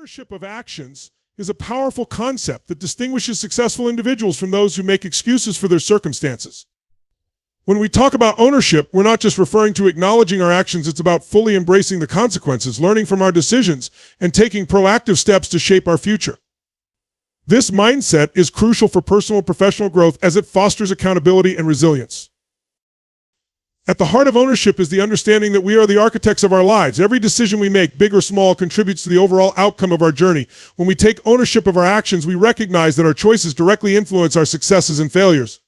Ownership of actions is a powerful concept that distinguishes successful individuals from those who make excuses for their circumstances. When we talk about ownership, we're not just referring to acknowledging our actions, it's about fully embracing the consequences, learning from our decisions, and taking proactive steps to shape our future. This mindset is crucial for personal and professional growth as it fosters accountability and resilience. At the heart of ownership is the understanding that we are the architects of our lives. Every decision we make, big or small, contributes to the overall outcome of our journey. When we take ownership of our actions, we recognize that our choices directly influence our successes and failures.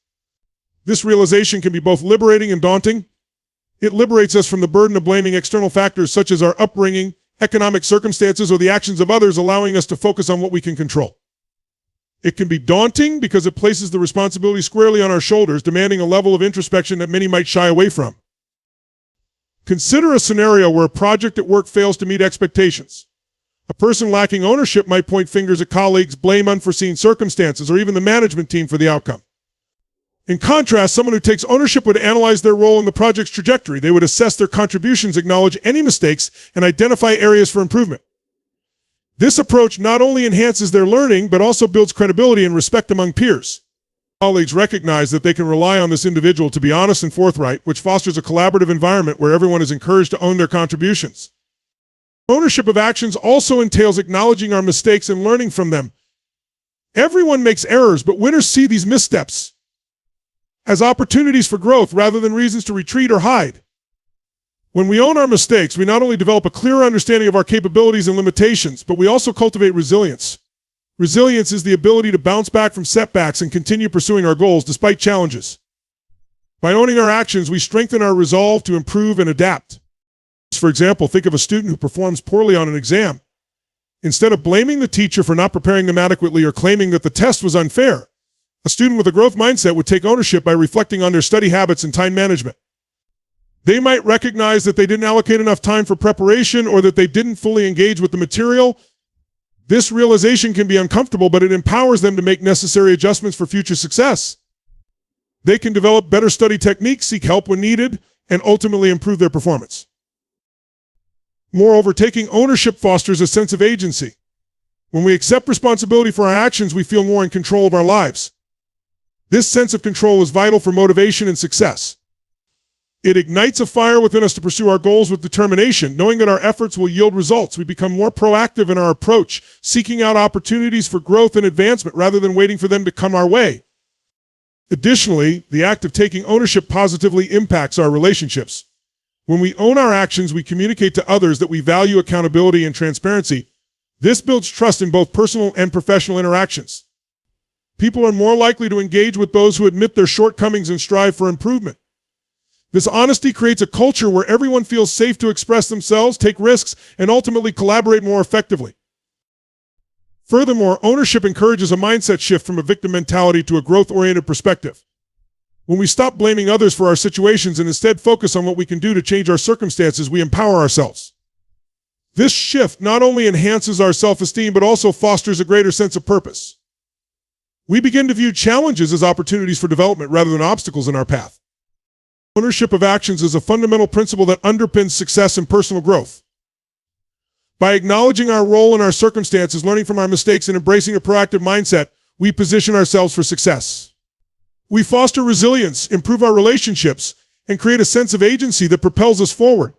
This realization can be both liberating and daunting. It liberates us from the burden of blaming external factors such as our upbringing, economic circumstances, or the actions of others, allowing us to focus on what we can control. It can be daunting because it places the responsibility squarely on our shoulders, demanding a level of introspection that many might shy away from. Consider a scenario where a project at work fails to meet expectations. A person lacking ownership might point fingers at colleagues, blame unforeseen circumstances, or even the management team for the outcome. In contrast, someone who takes ownership would analyze their role in the project's trajectory. They would assess their contributions, acknowledge any mistakes, and identify areas for improvement. This approach not only enhances their learning, but also builds credibility and respect among peers. Colleagues recognize that they can rely on this individual to be honest and forthright, which fosters a collaborative environment where everyone is encouraged to own their contributions. Ownership of actions also entails acknowledging our mistakes and learning from them. Everyone makes errors, but winners see these missteps as opportunities for growth rather than reasons to retreat or hide. When we own our mistakes, we not only develop a clearer understanding of our capabilities and limitations, but we also cultivate resilience. Resilience is the ability to bounce back from setbacks and continue pursuing our goals despite challenges. By owning our actions, we strengthen our resolve to improve and adapt. For example, think of a student who performs poorly on an exam. Instead of blaming the teacher for not preparing them adequately or claiming that the test was unfair, a student with a growth mindset would take ownership by reflecting on their study habits and time management. They might recognize that they didn't allocate enough time for preparation or that they didn't fully engage with the material. This realization can be uncomfortable, but it empowers them to make necessary adjustments for future success. They can develop better study techniques, seek help when needed, and ultimately improve their performance. Moreover, taking ownership fosters a sense of agency. When we accept responsibility for our actions, we feel more in control of our lives. This sense of control is vital for motivation and success. It ignites a fire within us to pursue our goals with determination, knowing that our efforts will yield results. We become more proactive in our approach, seeking out opportunities for growth and advancement rather than waiting for them to come our way. Additionally, the act of taking ownership positively impacts our relationships. When we own our actions, we communicate to others that we value accountability and transparency. This builds trust in both personal and professional interactions. People are more likely to engage with those who admit their shortcomings and strive for improvement. This honesty creates a culture where everyone feels safe to express themselves, take risks, and ultimately collaborate more effectively. Furthermore, ownership encourages a mindset shift from a victim mentality to a growth-oriented perspective. When we stop blaming others for our situations and instead focus on what we can do to change our circumstances, we empower ourselves. This shift not only enhances our self-esteem, but also fosters a greater sense of purpose. We begin to view challenges as opportunities for development rather than obstacles in our path. Ownership of actions is a fundamental principle that underpins success and personal growth. By acknowledging our role in our circumstances, learning from our mistakes, and embracing a proactive mindset, we position ourselves for success. We foster resilience, improve our relationships, and create a sense of agency that propels us forward.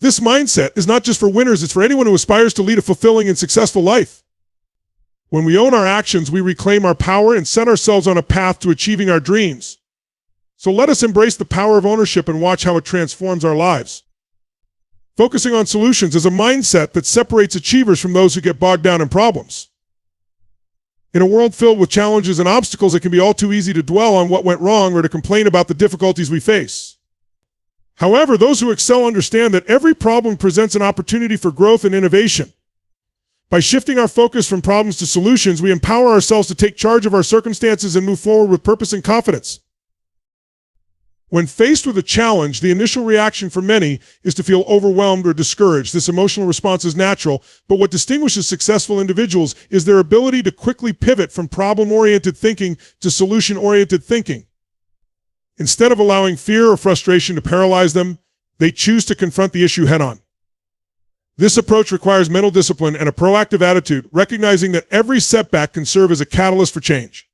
This mindset is not just for winners, it's for anyone who aspires to lead a fulfilling and successful life. When we own our actions, we reclaim our power and set ourselves on a path to achieving our dreams. So let us embrace the power of ownership and watch how it transforms our lives. Focusing on solutions is a mindset that separates achievers from those who get bogged down in problems. In a world filled with challenges and obstacles, it can be all too easy to dwell on what went wrong or to complain about the difficulties we face. However, those who excel understand that every problem presents an opportunity for growth and innovation. By shifting our focus from problems to solutions, we empower ourselves to take charge of our circumstances and move forward with purpose and confidence. When faced with a challenge, the initial reaction for many is to feel overwhelmed or discouraged. This emotional response is natural, but what distinguishes successful individuals is their ability to quickly pivot from problem-oriented thinking to solution-oriented thinking. Instead of allowing fear or frustration to paralyze them, they choose to confront the issue head-on. This approach requires mental discipline and a proactive attitude, recognizing that every setback can serve as a catalyst for change.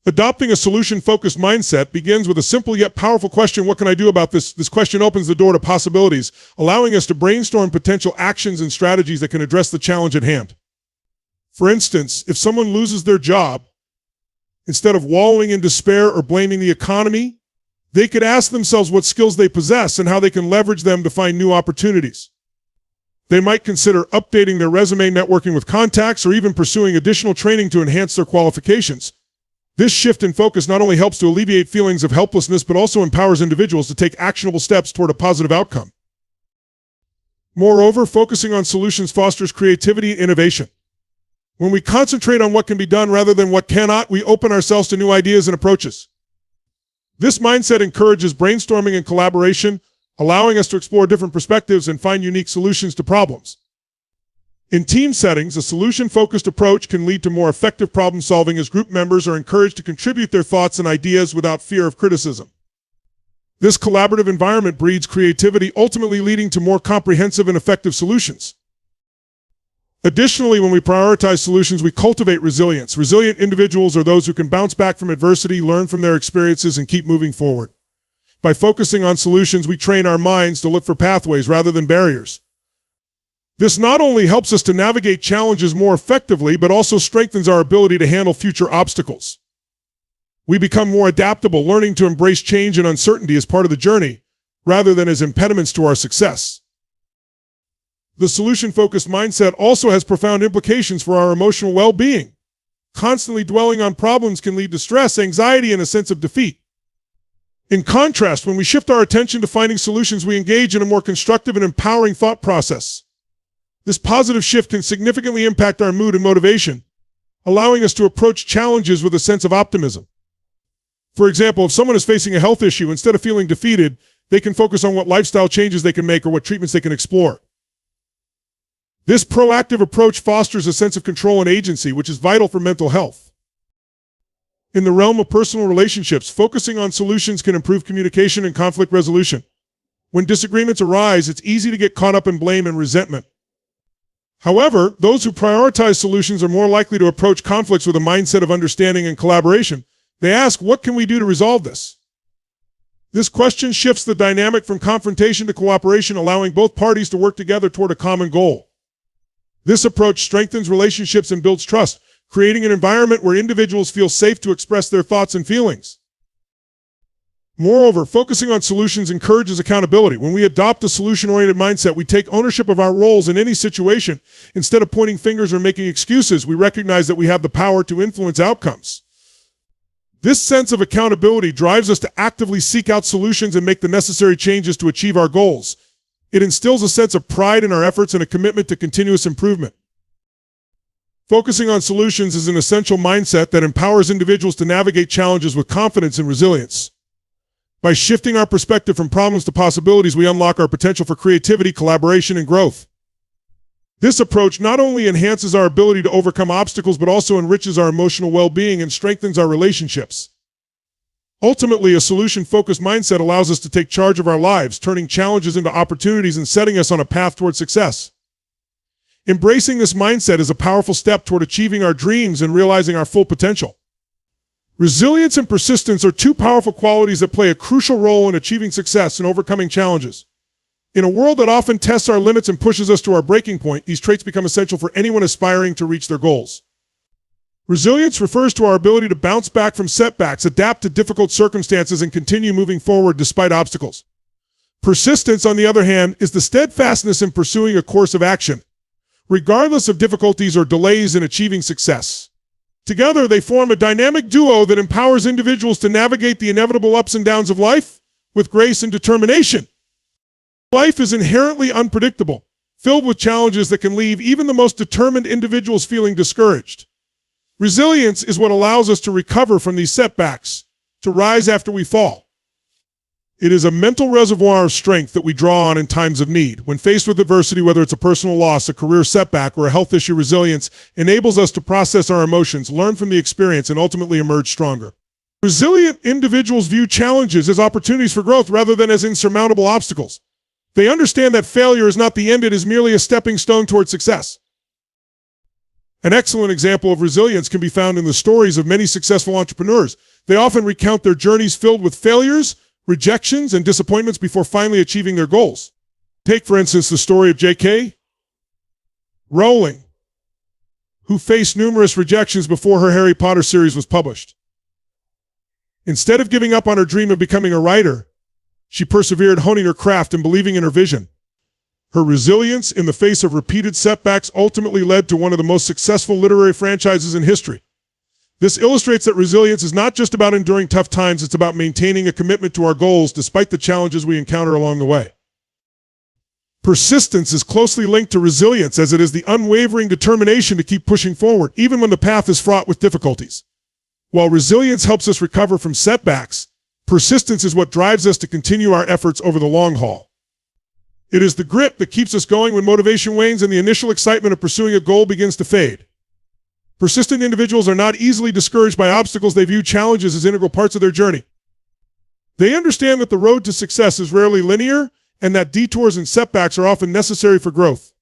Adopting a solution-focused mindset begins with a simple yet powerful question: what can I do about this? This question opens the door to possibilities, allowing us to brainstorm potential actions and strategies that can address the challenge at hand. For instance, if someone loses their job, instead of wallowing in despair or blaming the economy, they could ask themselves what skills they possess and how they can leverage them to find new opportunities. They might consider updating their resume, networking with contacts, or even pursuing additional training to enhance their qualifications. This shift in focus not only helps to alleviate feelings of helplessness, but also empowers individuals to take actionable steps toward a positive outcome. Moreover, focusing on solutions fosters creativity and innovation. When we concentrate on what can be done rather than what cannot, we open ourselves to new ideas and approaches. This mindset encourages brainstorming and collaboration, allowing us to explore different perspectives and find unique solutions to problems. In team settings, a solution-focused approach can lead to more effective problem-solving as group members are encouraged to contribute their thoughts and ideas without fear of criticism. This collaborative environment breeds creativity, ultimately leading to more comprehensive and effective solutions. Additionally, when we prioritize solutions, we cultivate resilience. Resilient individuals are those who can bounce back from adversity, learn from their experiences, and keep moving forward. By focusing on solutions, we train our minds to look for pathways rather than barriers. This not only helps us to navigate challenges more effectively, but also strengthens our ability to handle future obstacles. We become more adaptable, learning to embrace change and uncertainty as part of the journey, rather than as impediments to our success. The solution-focused mindset also has profound implications for our emotional well-being. Constantly dwelling on problems can lead to stress, anxiety, and a sense of defeat. In contrast, when we shift our attention to finding solutions, we engage in a more constructive and empowering thought process. This positive shift can significantly impact our mood and motivation, allowing us to approach challenges with a sense of optimism. For example, if someone is facing a health issue, instead of feeling defeated, they can focus on what lifestyle changes they can make or what treatments they can explore. This proactive approach fosters a sense of control and agency, which is vital for mental health. In the realm of personal relationships, focusing on solutions can improve communication and conflict resolution. When disagreements arise, it's easy to get caught up in blame and resentment. However, those who prioritize solutions are more likely to approach conflicts with a mindset of understanding and collaboration. They ask, what can we do to resolve this? This question shifts the dynamic from confrontation to cooperation, allowing both parties to work together toward a common goal. This approach strengthens relationships and builds trust, creating an environment where individuals feel safe to express their thoughts and feelings. Moreover, focusing on solutions encourages accountability. When we adopt a solution-oriented mindset, we take ownership of our roles in any situation. Instead of pointing fingers or making excuses, we recognize that we have the power to influence outcomes. This sense of accountability drives us to actively seek out solutions and make the necessary changes to achieve our goals. It instills a sense of pride in our efforts and a commitment to continuous improvement. Focusing on solutions is an essential mindset that empowers individuals to navigate challenges with confidence and resilience. By shifting our perspective from problems to possibilities, we unlock our potential for creativity, collaboration, and growth. This approach not only enhances our ability to overcome obstacles, but also enriches our emotional well-being and strengthens our relationships. Ultimately, a solution-focused mindset allows us to take charge of our lives, turning challenges into opportunities and setting us on a path toward success. Embracing this mindset is a powerful step toward achieving our dreams and realizing our full potential. Resilience and persistence are two powerful qualities that play a crucial role in achieving success and overcoming challenges. In a world that often tests our limits and pushes us to our breaking point, these traits become essential for anyone aspiring to reach their goals. Resilience refers to our ability to bounce back from setbacks, adapt to difficult circumstances, and continue moving forward despite obstacles. Persistence, on the other hand, is the steadfastness in pursuing a course of action, regardless of difficulties or delays in achieving success. Together, they form a dynamic duo that empowers individuals to navigate the inevitable ups and downs of life with grace and determination. Life is inherently unpredictable, filled with challenges that can leave even the most determined individuals feeling discouraged. Resilience is what allows us to recover from these setbacks, to rise after we fall. It is a mental reservoir of strength that we draw on in times of need. When faced with adversity, whether it's a personal loss, a career setback, or a health issue, resilience enables us to process our emotions, learn from the experience, and ultimately emerge stronger. Resilient individuals view challenges as opportunities for growth rather than as insurmountable obstacles. They understand that failure is not the end, it is merely a stepping stone toward success. An excellent example of resilience can be found in the stories of many successful entrepreneurs. They often recount their journeys filled with failures, rejections, and disappointments before finally achieving their goals. Take, for instance, the story of J.K. Rowling, who faced numerous rejections before her Harry Potter series was published. Instead of giving up on her dream of becoming a writer, she persevered, honing her craft and believing in her vision. Her resilience in the face of repeated setbacks ultimately led to one of the most successful literary franchises in history. This illustrates that resilience is not just about enduring tough times, it's about maintaining a commitment to our goals despite the challenges we encounter along the way. Persistence is closely linked to resilience, as it is the unwavering determination to keep pushing forward, even when the path is fraught with difficulties. While resilience helps us recover from setbacks, persistence is what drives us to continue our efforts over the long haul. It is the grit that keeps us going when motivation wanes and the initial excitement of pursuing a goal begins to fade. Persistent individuals are not easily discouraged by obstacles. They view challenges as integral parts of their journey. They understand that the road to success is rarely linear and that detours and setbacks are often necessary for growth.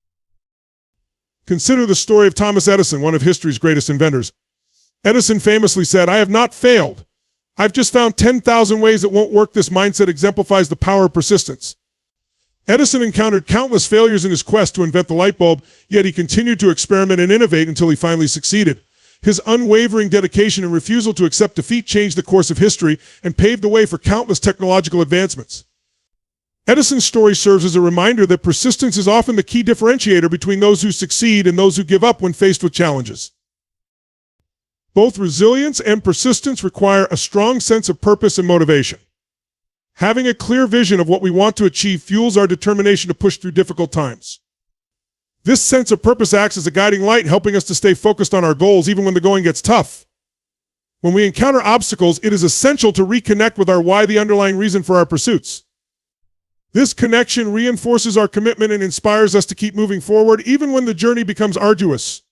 Consider the story of Thomas Edison, one of history's greatest inventors. Edison famously said, "I have not failed. I've just found 10,000 ways it won't work." This mindset exemplifies the power of persistence. Edison encountered countless failures in his quest to invent the light bulb, yet he continued to experiment and innovate until he finally succeeded. His unwavering dedication and refusal to accept defeat changed the course of history and paved the way for countless technological advancements. Edison's story serves as a reminder that persistence is often the key differentiator between those who succeed and those who give up when faced with challenges. Both resilience and persistence require a strong sense of purpose and motivation. Having a clear vision of what we want to achieve fuels our determination to push through difficult times. This sense of purpose acts as a guiding light, helping us to stay focused on our goals even when the going gets tough. When we encounter obstacles, it is essential to reconnect with our why, the underlying reason for our pursuits. This connection reinforces our commitment and inspires us to keep moving forward even when the journey becomes arduous.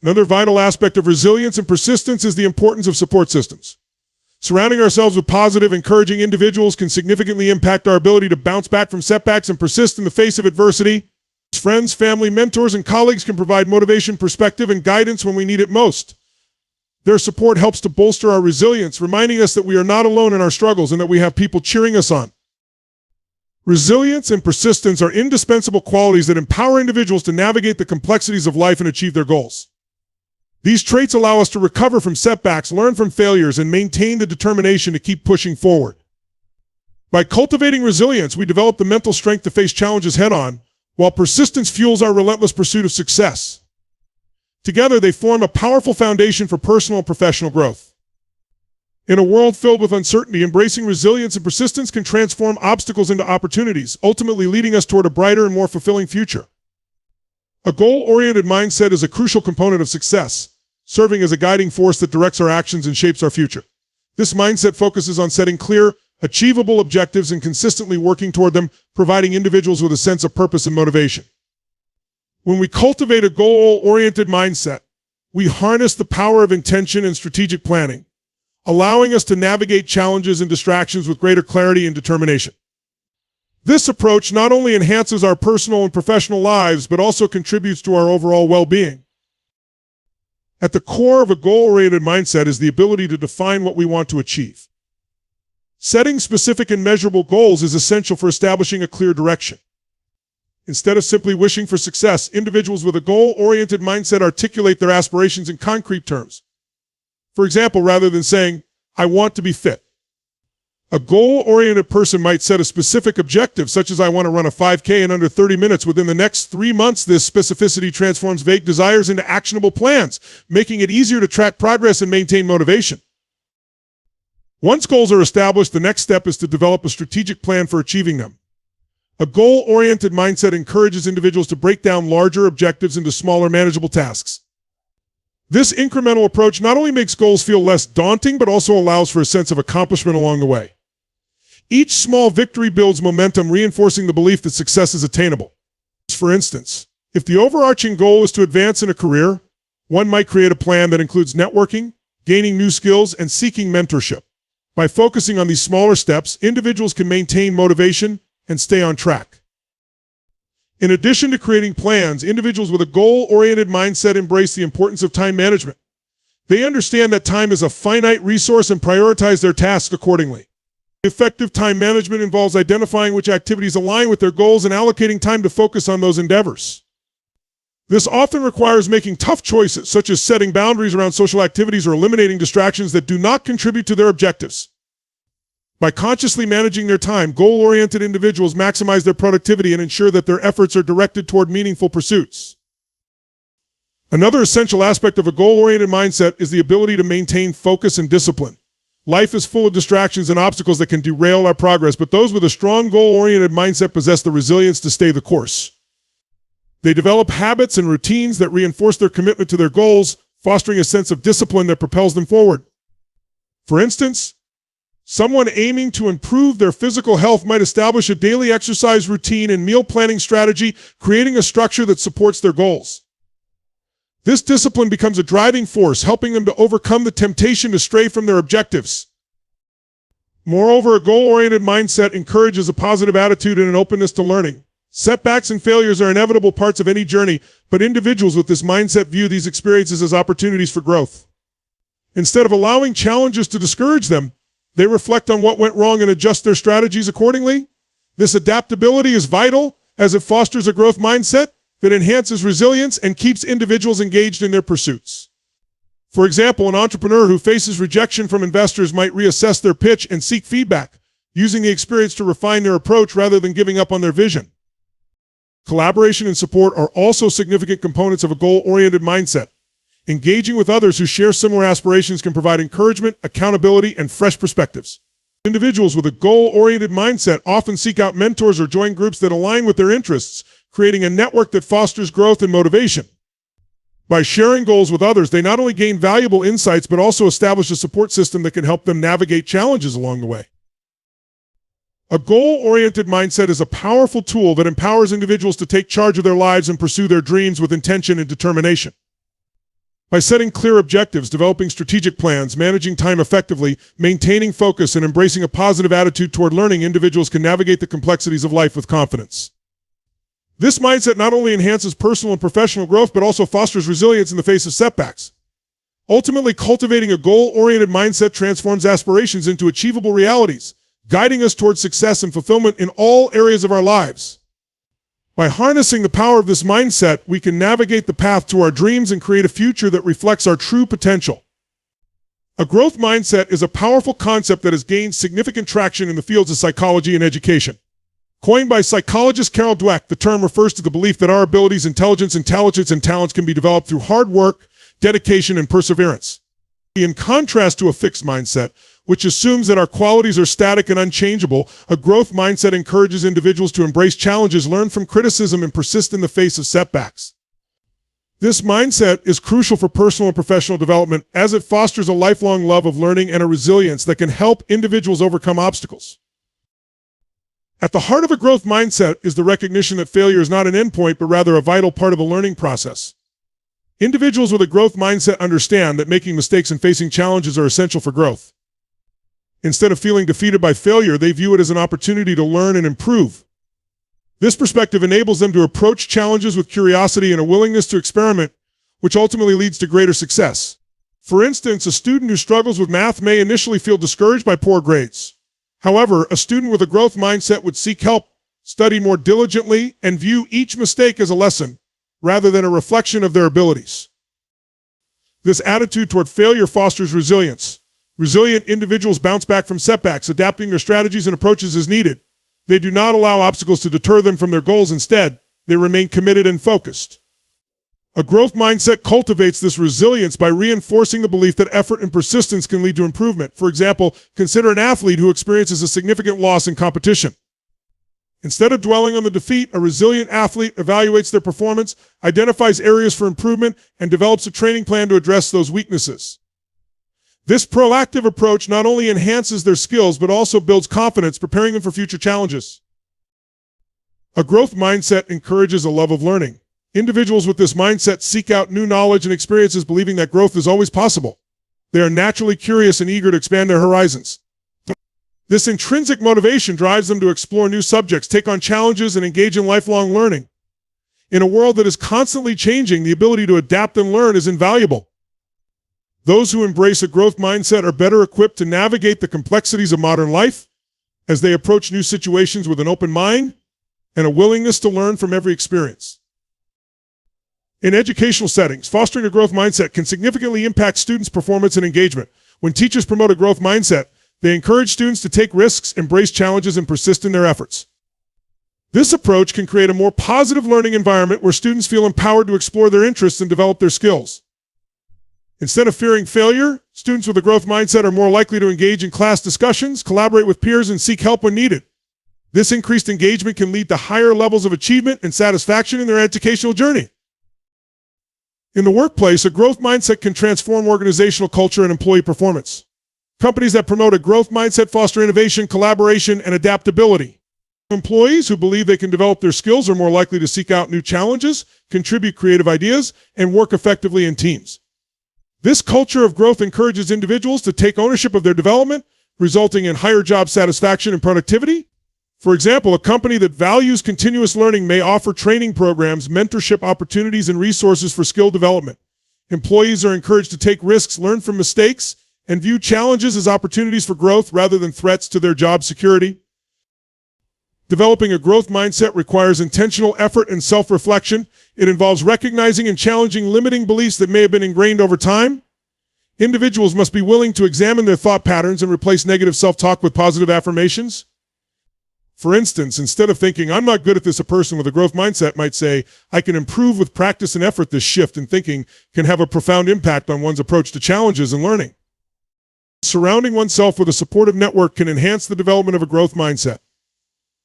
Another vital aspect of resilience and persistence is the importance of support systems. Surrounding ourselves with positive, encouraging individuals can significantly impact our ability to bounce back from setbacks and persist in the face of adversity. Friends, family, mentors, and colleagues can provide motivation, perspective, and guidance when we need it most. Their support helps to bolster our resilience, reminding us that we are not alone in our struggles and that we have people cheering us on. Resilience and persistence are indispensable qualities that empower individuals to navigate the complexities of life and achieve their goals. These traits allow us to recover from setbacks, learn from failures, and maintain the determination to keep pushing forward. By cultivating resilience, we develop the mental strength to face challenges head-on, while persistence fuels our relentless pursuit of success. Together, they form a powerful foundation for personal and professional growth. In a world filled with uncertainty, embracing resilience and persistence can transform obstacles into opportunities, ultimately leading us toward a brighter and more fulfilling future. A goal-oriented mindset is a crucial component of success, serving as a guiding force that directs our actions and shapes our future. This mindset focuses on setting clear, achievable objectives and consistently working toward them, providing individuals with a sense of purpose and motivation. When we cultivate a goal-oriented mindset, we harness the power of intention and strategic planning, allowing us to navigate challenges and distractions with greater clarity and determination. This approach not only enhances our personal and professional lives, but also contributes to our overall well-being. At the core of a goal-oriented mindset is the ability to define what we want to achieve. Setting specific and measurable goals is essential for establishing a clear direction. Instead of simply wishing for success, individuals with a goal-oriented mindset articulate their aspirations in concrete terms. For example, rather than saying, "I want to be fit," a goal-oriented person might set a specific objective, such as "I want to run a 5K in under 30 minutes within the next 3 months." This specificity transforms vague desires into actionable plans, making it easier to track progress and maintain motivation. Once goals are established, the next step is to develop a strategic plan for achieving them. A goal-oriented mindset encourages individuals to break down larger objectives into smaller, manageable tasks. This incremental approach not only makes goals feel less daunting, but also allows for a sense of accomplishment along the way. Each small victory builds momentum, reinforcing the belief that success is attainable. For instance, if the overarching goal is to advance in a career, one might create a plan that includes networking, gaining new skills, and seeking mentorship. By focusing on these smaller steps, individuals can maintain motivation and stay on track. In addition to creating plans, individuals with a goal-oriented mindset embrace the importance of time management. They understand that time is a finite resource and prioritize their tasks accordingly. Effective time management involves identifying which activities align with their goals and allocating time to focus on those endeavors. This often requires making tough choices, such as setting boundaries around social activities or eliminating distractions that do not contribute to their objectives. By consciously managing their time, goal-oriented individuals maximize their productivity and ensure that their efforts are directed toward meaningful pursuits. Another essential aspect of a goal-oriented mindset is the ability to maintain focus and discipline. Life is full of distractions and obstacles that can derail our progress, but those with a strong goal-oriented mindset possess the resilience to stay the course. They develop habits and routines that reinforce their commitment to their goals, fostering a sense of discipline that propels them forward. For instance, someone aiming to improve their physical health might establish a daily exercise routine and meal planning strategy, creating a structure that supports their goals. This discipline becomes a driving force, helping them to overcome the temptation to stray from their objectives. Moreover, a goal-oriented mindset encourages a positive attitude and an openness to learning. Setbacks and failures are inevitable parts of any journey, but individuals with this mindset view these experiences as opportunities for growth. Instead of allowing challenges to discourage them, they reflect on what went wrong and adjust their strategies accordingly. This adaptability is vital as it fosters a growth mindset that enhances resilience and keeps individuals engaged in their pursuits. For example, an entrepreneur who faces rejection from investors might reassess their pitch and seek feedback, using the experience to refine their approach rather than giving up on their vision. Collaboration and support are also significant components of a goal-oriented mindset. Engaging with others who share similar aspirations can provide encouragement, accountability, and fresh perspectives. Individuals with a goal-oriented mindset often seek out mentors or join groups that align with their interests, creating a network that fosters growth and motivation. By sharing goals with others, they not only gain valuable insights, but also establish a support system that can help them navigate challenges along the way. A goal-oriented mindset is a powerful tool that empowers individuals to take charge of their lives and pursue their dreams with intention and determination. By setting clear objectives, developing strategic plans, managing time effectively, maintaining focus, and embracing a positive attitude toward learning, individuals can navigate the complexities of life with confidence. This mindset not only enhances personal and professional growth, but also fosters resilience in the face of setbacks. Ultimately, cultivating a goal-oriented mindset transforms aspirations into achievable realities, guiding us towards success and fulfillment in all areas of our lives. By harnessing the power of this mindset, we can navigate the path to our dreams and create a future that reflects our true potential. A growth mindset is a powerful concept that has gained significant traction in the fields of psychology and education. Coined by psychologist Carol Dweck, the term refers to the belief that our abilities, intelligence, and talents can be developed through hard work, dedication, and perseverance. In contrast to a fixed mindset, which assumes that our qualities are static and unchangeable, a growth mindset encourages individuals to embrace challenges, learn from criticism, and persist in the face of setbacks. This mindset is crucial for personal and professional development as it fosters a lifelong love of learning and a resilience that can help individuals overcome obstacles. At the heart of a growth mindset is the recognition that failure is not an endpoint, but rather a vital part of the learning process. Individuals with a growth mindset understand that making mistakes and facing challenges are essential for growth. Instead of feeling defeated by failure, they view it as an opportunity to learn and improve. This perspective enables them to approach challenges with curiosity and a willingness to experiment, which ultimately leads to greater success. For instance, a student who struggles with math may initially feel discouraged by poor grades. However, a student with a growth mindset would seek help, study more diligently, and view each mistake as a lesson, rather than a reflection of their abilities. This attitude toward failure fosters resilience. Resilient individuals bounce back from setbacks, adapting their strategies and approaches as needed. They do not allow obstacles to deter them from their goals. Instead, they remain committed and focused. A growth mindset cultivates this resilience by reinforcing the belief that effort and persistence can lead to improvement. For example, consider an athlete who experiences a significant loss in competition. Instead of dwelling on the defeat, a resilient athlete evaluates their performance, identifies areas for improvement, and develops a training plan to address those weaknesses. This proactive approach not only enhances their skills, but also builds confidence, preparing them for future challenges. A growth mindset encourages a love of learning. Individuals with this mindset seek out new knowledge and experiences, believing that growth is always possible. They are naturally curious and eager to expand their horizons. This intrinsic motivation drives them to explore new subjects, take on challenges, and engage in lifelong learning. In a world that is constantly changing, the ability to adapt and learn is invaluable. Those who embrace a growth mindset are better equipped to navigate the complexities of modern life as they approach new situations with an open mind and a willingness to learn from every experience. In educational settings, fostering a growth mindset can significantly impact students' performance and engagement. When teachers promote a growth mindset, they encourage students to take risks, embrace challenges, and persist in their efforts. This approach can create a more positive learning environment where students feel empowered to explore their interests and develop their skills. Instead of fearing failure, students with a growth mindset are more likely to engage in class discussions, collaborate with peers, and seek help when needed. This increased engagement can lead to higher levels of achievement and satisfaction in their educational journey. In the workplace, a growth mindset can transform organizational culture and employee performance. Companies that promote a growth mindset foster innovation, collaboration, and adaptability. Employees who believe they can develop their skills are more likely to seek out new challenges, contribute creative ideas, and work effectively in teams. This culture of growth encourages individuals to take ownership of their development, resulting in higher job satisfaction and productivity. For example, a company that values continuous learning may offer training programs, mentorship opportunities, and resources for skill development. Employees are encouraged to take risks, learn from mistakes, and view challenges as opportunities for growth rather than threats to their job security. Developing a growth mindset requires intentional effort and self-reflection. It involves recognizing and challenging limiting beliefs that may have been ingrained over time. Individuals must be willing to examine their thought patterns and replace negative self-talk with positive affirmations. For instance, instead of thinking, "I'm not good at this," a person with a growth mindset might say, "I can improve with practice and effort." This shift in thinking can have a profound impact on one's approach to challenges and learning. Surrounding oneself with a supportive network can enhance the development of a growth mindset.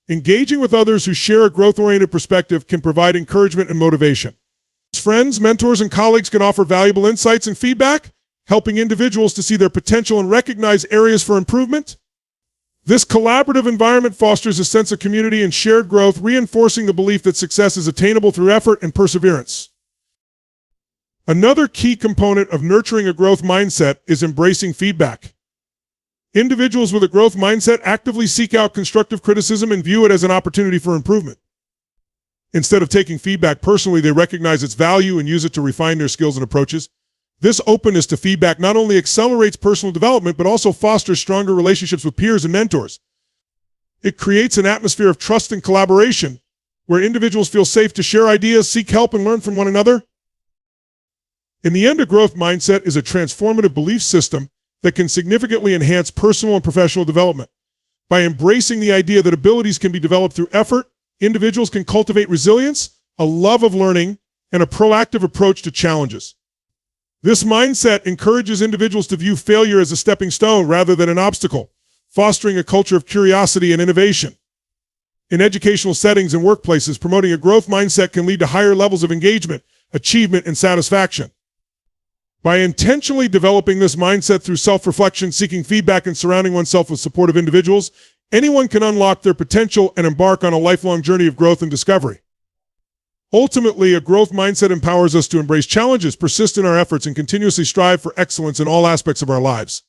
Engaging with others who share a growth-oriented perspective can provide encouragement and motivation. Friends, mentors, and colleagues can offer valuable insights and feedback, helping individuals to see their potential and recognize areas for improvement. This collaborative environment fosters a sense of community and shared growth, reinforcing the belief that success is attainable through effort and perseverance. Another key component of nurturing a growth mindset is embracing feedback. Individuals with a growth mindset actively seek out constructive criticism and view it as an opportunity for improvement. Instead of taking feedback personally, they recognize its value and use it to refine their skills and approaches. This openness to feedback not only accelerates personal development, but also fosters stronger relationships with peers and mentors. It creates an atmosphere of trust and collaboration, where individuals feel safe to share ideas, seek help, and learn from one another. In the end, a growth mindset is a transformative belief system that can significantly enhance personal and professional development. By embracing the idea that abilities can be developed through effort, individuals can cultivate resilience, a love of learning, and a proactive approach to challenges. This mindset encourages individuals to view failure as a stepping stone rather than an obstacle, fostering a culture of curiosity and innovation. In educational settings and workplaces, promoting a growth mindset can lead to higher levels of engagement, achievement, and satisfaction. By intentionally developing this mindset through self-reflection, seeking feedback, and surrounding oneself with supportive individuals, anyone can unlock their potential and embark on a lifelong journey of growth and discovery. Ultimately, a growth mindset empowers us to embrace challenges, persist in our efforts, and continuously strive for excellence in all aspects of our lives.